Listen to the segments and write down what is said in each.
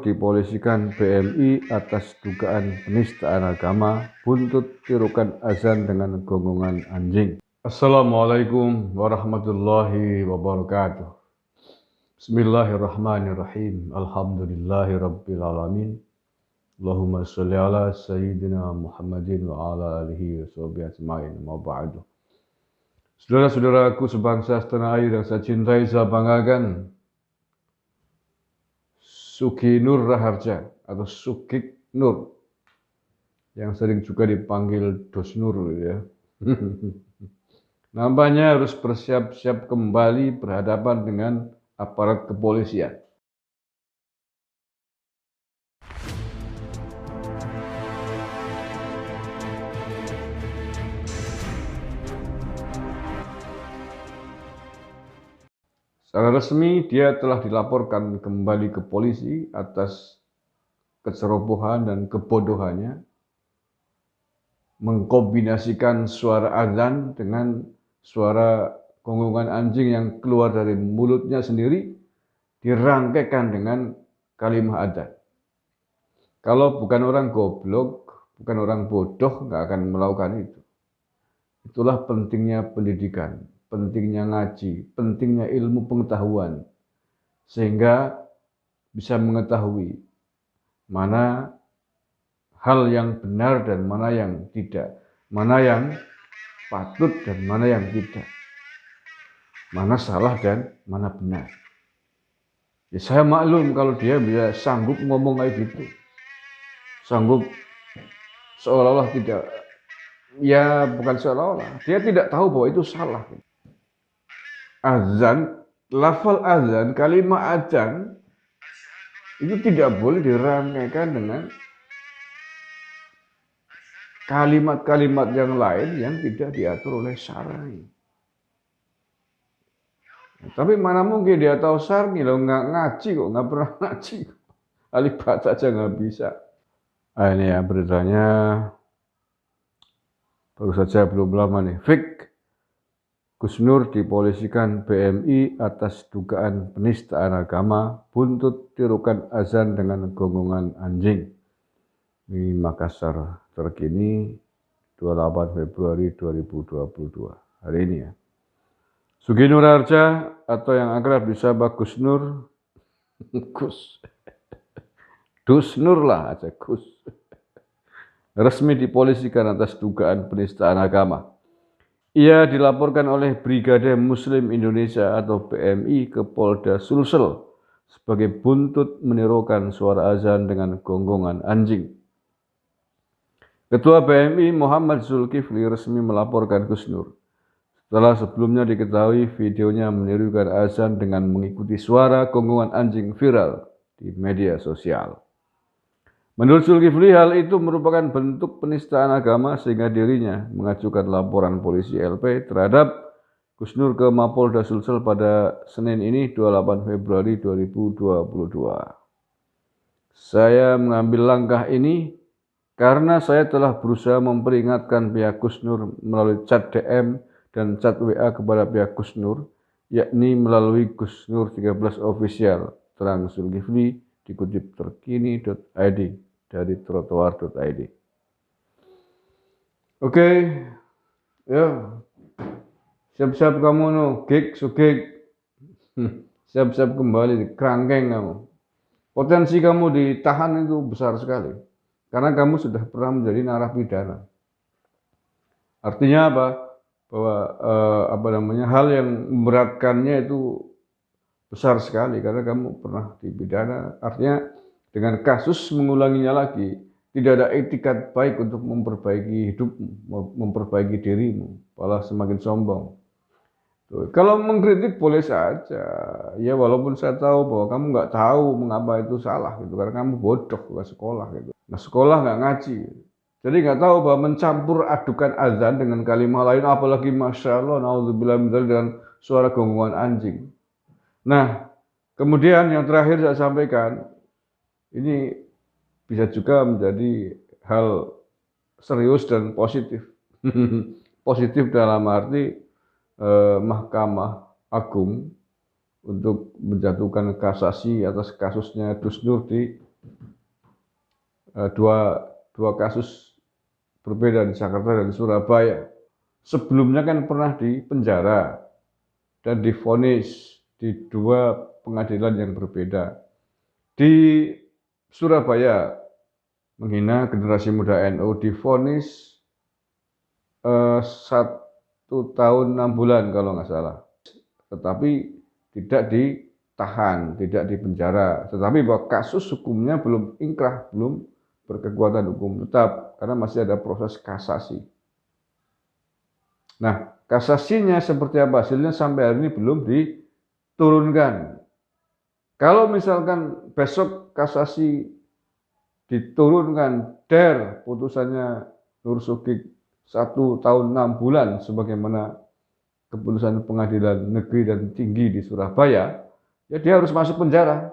dipolisikan BMI atas dugaan penistaan agama, buntut tirukan azan dengan gonggongan anjing. Assalamualaikum warahmatullahi wabarakatuh. Bismillahirrahmanirrahim. Alhamdulillahi rabbil alamin. Allahumma sholli ala sayyidina Muhammadin wa ala alihi wa sahbihi ajma'in. Ma ba'du. Saudara-saudaraku sebangsa setanah air yang saya cintai, saya banggakan, Sugi Nur Raharja atau Sugik Nur yang sering juga dipanggil Dos Nur ya. Nampaknya harus bersiap-siap kembali berhadapan dengan aparat kepolisian. Secara resmi dia telah dilaporkan kembali ke polisi atas kecerobohan dan kebodohannya mengkombinasikan suara azan dengan suara gonggongan anjing yang keluar dari mulutnya sendiri dirangkaikan dengan kalimat azan. Kalau bukan orang goblok, bukan orang bodoh, nggak akan melakukan itu. Itulah pentingnya pendidikan, pentingnya ngaji, pentingnya ilmu pengetahuan, sehingga bisa mengetahui mana hal yang benar dan mana yang tidak, mana yang patut dan mana yang tidak, mana salah dan mana benar. Ya, saya maklum kalau dia bisa sanggup ngomong kayak gitu, sanggup seolah-olah tidak, ya bukan seolah-olah, dia tidak tahu bahwa itu salah. Azan, lafal azan, kalimat azan itu tidak boleh dirangkaikan dengan kalimat-kalimat yang lain yang tidak diatur oleh syar'i. Tapi mana mungkin dia tahu syar'i, loh nggak ngaji kok, nggak pernah ngaji. Alibat aja nggak bisa. Ini ya beritanya baru saja belum lama nih. Fik Gus Nur dipolisikan BMI atas dugaan penistaan agama, buntut tirukan azan dengan gonggongan anjing. Di Makassar terkini 28 Februari 2022 hari ini ya. Sugi Nur Raharja atau yang akrab disapa Gus Nur, Dus Nur lah aja Gus, resmi dipolisikan atas dugaan penistaan agama. Ia dilaporkan oleh Brigade Muslim Indonesia atau BMI ke Polda Sulsel sebagai buntut menirukan suara azan dengan gonggongan anjing. Ketua BMI Muhammad Zulkifli resmi melaporkan Gus Nur setelah sebelumnya diketahui videonya menirukan azan dengan mengikuti suara gonggongan anjing viral di media sosial. Menurut Zulkifli, hal itu merupakan bentuk penistaan agama sehingga dirinya mengajukan laporan polisi LP terhadap Gus Nur ke Mapolda Sulsel pada Senin ini 28 Februari 2022. Saya mengambil langkah ini karena saya telah berusaha memperingatkan pihak Gus Nur melalui chat DM dan chat WA kepada pihak Gus Nur, yakni melalui Gus Nur 13 Official, terang Zulkifli, dikutip terkini.id dari trotoar.id. Oke, ya, siap-siap kamu no, Sugik, siap-siap kembali di kerangkeng kamu. Potensi kamu ditahan itu besar sekali, karena kamu sudah pernah menjadi narapidana. Artinya apa? Bahwa hal yang memberatkannya itu besar sekali karena kamu pernah dipidana. Artinya dengan kasus mengulanginya lagi, tidak ada etikat baik untuk memperbaiki hidupmu, memperbaiki dirimu, malah semakin sombong. Tuh, kalau mengkritik boleh saja, ya walaupun saya tahu bahwa kamu nggak tahu mengapa itu salah gitu, karena kamu bodoh nggak sekolah gitu. Nah sekolah nggak ngaji, jadi nggak tahu bahwa mencampur adukan azan dengan kalimat lain, apalagi masya Allah, naudzubillah min dzalik, dengan suara gonggongan anjing. Nah, kemudian yang terakhir saya sampaikan, ini bisa juga menjadi hal serius dan positif. Positif dalam arti Mahkamah Agung untuk menjatuhkan kasasi atas kasusnya Dus Nur di dua kasus berbeda di Jakarta dan Surabaya. Sebelumnya kan pernah di penjara dan divonis di dua pengadilan yang berbeda. Di Surabaya menghina generasi muda NU divonis 1 tahun 6 bulan kalau nggak salah. Tetapi tidak ditahan, tidak dipenjara. Tetapi bahwa kasus hukumnya belum ingkrah, belum berkekuatan hukum tetap karena masih ada proses kasasi. Nah, kasasinya seperti apa hasilnya sampai hari ini belum diturunkan. Kalau misalkan besok kasasi diturunkan, putusannya Nur Sugik 1 tahun 6 bulan sebagaimana keputusan pengadilan negeri dan tinggi di Surabaya, ya dia harus masuk penjara.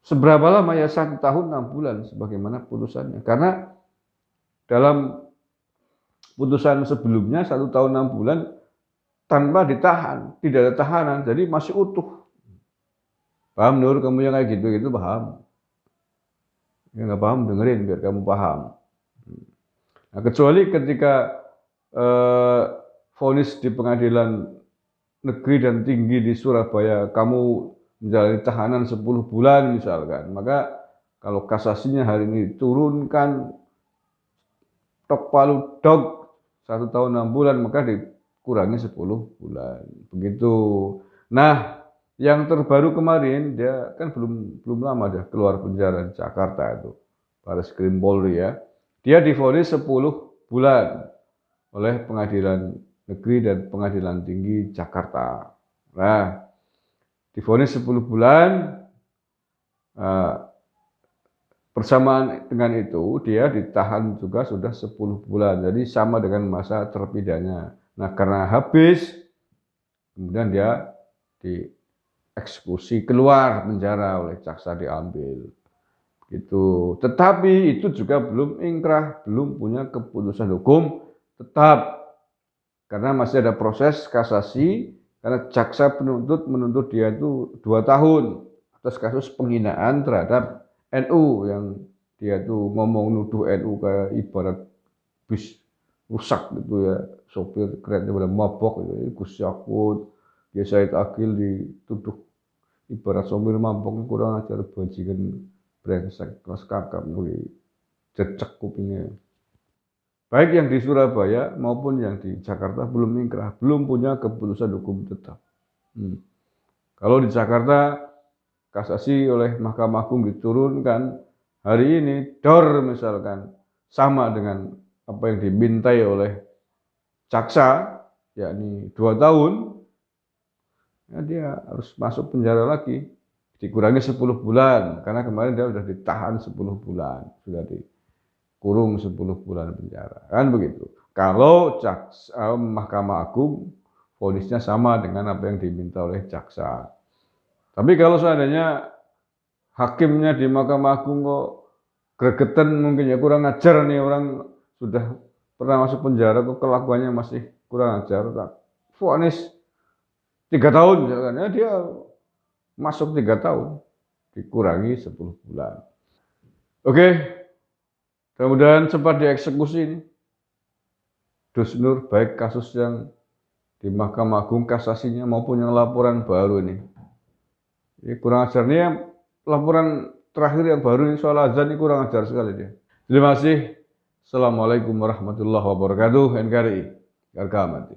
Seberapa lama ya? 1 tahun 6 bulan sebagaimana putusannya. Karena dalam putusan sebelumnya 1 tahun 6 bulan tanpa ditahan, tidak ada tahanan, jadi masih utuh. Paham Nur, kamu yang kayak gitu paham? Ya nggak paham dengerin biar kamu paham. Nah, kecuali ketika vonis di pengadilan negeri dan tinggi di Surabaya kamu menjalani tahanan 10 bulan misalkan, maka kalau kasasinya hari ini diturunkan tok palu dog 1 tahun 6 bulan, maka dikurangi 10 bulan. Begitu. Nah, yang terbaru kemarin dia kan belum lama dia keluar penjara di Jakarta itu, Bareskrim Polri ya. Dia divonis 10 bulan oleh pengadilan negeri dan pengadilan tinggi Jakarta. Nah, divonis 10 bulan, bersamaan dengan itu dia ditahan juga sudah 10 bulan. Jadi sama dengan masa terpidana. Nah, karena habis, kemudian dia dieksekusi keluar penjara oleh jaksa diambil. Gitu. Tetapi itu juga belum ingkrah, belum punya keputusan hukum tetap. Karena masih ada proses kasasi, karena jaksa penuntut menuntut dia itu 2 tahun atas kasus penghinaan terhadap NU yang dia tuh ngomong nuduh NU kayak ibarat bis rusak gitu ya, sopir keretanya pada mabok gitu. Gus Yakut, dia Said Akil dituduh ibarat sopir mabok kurang ajar bajingan brengsek kelas kakap nih cecek kupingnya. Baik yang di Surabaya maupun yang di Jakarta belum ingkrah, belum punya keputusan hukum tetap. Kalau di Jakarta kasasi oleh Mahkamah Agung diturunkan hari ini, misalkan sama dengan apa yang dimintai oleh jaksa, yakni 2 tahun, ya dia harus masuk penjara lagi, dikurangi 10 bulan, karena kemarin dia sudah ditahan 10 bulan, sudah dikurung 10 bulan penjara, kan begitu. Kalau Mahkamah Agung vonisnya sama dengan apa yang diminta oleh jaksa. Tapi kalau seandainya hakimnya di Mahkamah Agung kok gregetan, mungkin ya kurang ajar nih, orang sudah pernah masuk penjara kok kelakuannya masih kurang ajar, vonis 3 tahun misalkan, ya dia masuk 3 tahun dikurangi 10 bulan. Oke, mudah-mudahan cepat dieksekusi ini Dus Nur, baik kasus yang di Mahkamah Agung kasasinya maupun yang laporan baru ini. Ini kurang ajar nih, laporan terakhir yang baru ini soal azan ini kurang ajar sekali dia. Terima kasih. Assalamualaikum warahmatullahi wabarakatuh. NKRI. Harga mati.